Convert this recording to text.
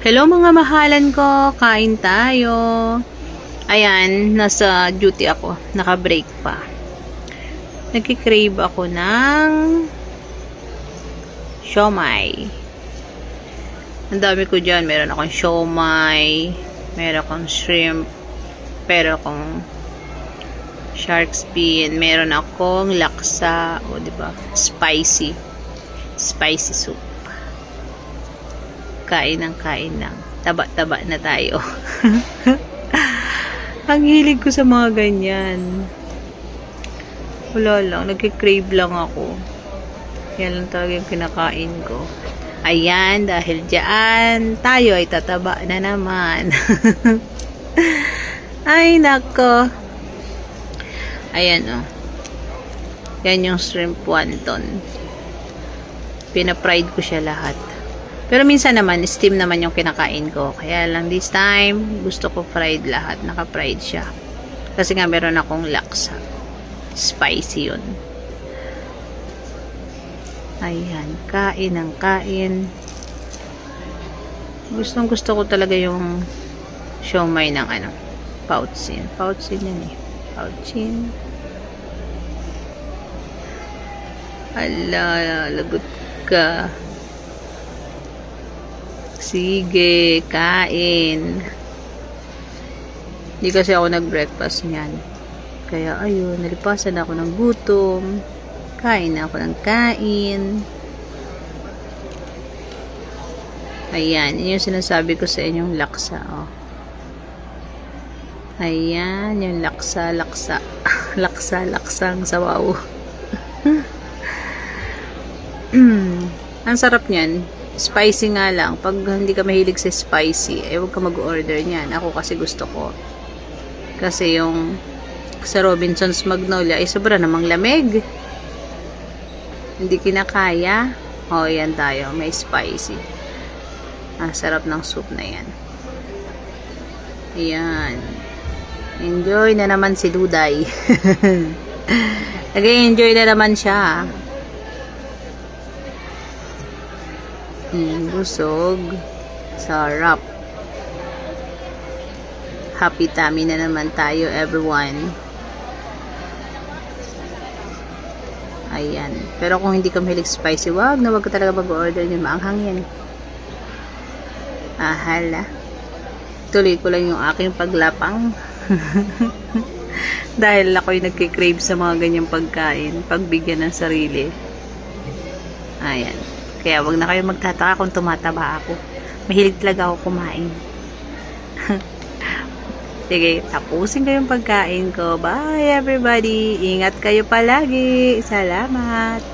Hello mga mahalan ko, kain tayo. Ayan, nasa duty ako, naka-break pa. Nagki-crave ako ng siomai. Ang dami ko dyan, meron akong siomai, meron akong shrimp, meron akong shark fin, meron akong laksa, o diba, spicy soup. Kain lang. Taba-taba na tayo. Ang hilig ko sa mga ganyan. Wala lang. Nagkikrave lang ako. Yan lang talaga yung kinakain ko. Ayan, dahil dyan, tayo ay tataba na naman. Ay, nako. Ayan, oh. Yan yung shrimp wonton. Pina-fried ko siya lahat. Pero minsan naman, steam naman yung kinakain ko. Kaya lang this time, gusto ko fried lahat. Naka-fried siya. Kasi nga meron akong laksa. Spicy yun. Ayan. Kain ng kain. Gustong gusto ko talaga yung siomai ng pouchin. Pouchin yan eh. Pouchin. Ala, lagot ka. Sige, kain. Hindi kasi ako nag-breakfast niyan. Kaya ayun, nalipasan ako ng gutom. Kain ako ng kain. Ayan, yun yung sinasabi ko sa inyong laksa. Oh. Ayan, yung laksa. Laksang sawaw. Ang sarap niyan. Spicy nga lang. Pag hindi ka mahilig sa spicy, huwag ka mag-order niyan. Ako kasi gusto ko. Kasi yung sa Robinson's Magnolia ay sobra namang lamig. Hindi kinakaya. O, yan tayo. May spicy. Ang sarap ng soup na yan. Ayan. Enjoy na naman si Luday. Nag-enjoy na naman siya. Busog. Sarap. Happy tummy na naman tayo, everyone. Ayan. Pero kung hindi ka mahilig spicy, wag ka talaga mag-order yun. Maanghang yan. Hala. Tuloy ko lang yung aking paglapang. Dahil ako'y nagkikrave sa mga ganyang pagkain. Pagbigyan ng sarili. Ayan. Kaya wag na kayo magtataka kung tumataba ako. Mahilig talaga ako kumain. Sige, tapusin ko yung pagkain ko. Bye everybody! Ingat kayo palagi! Salamat!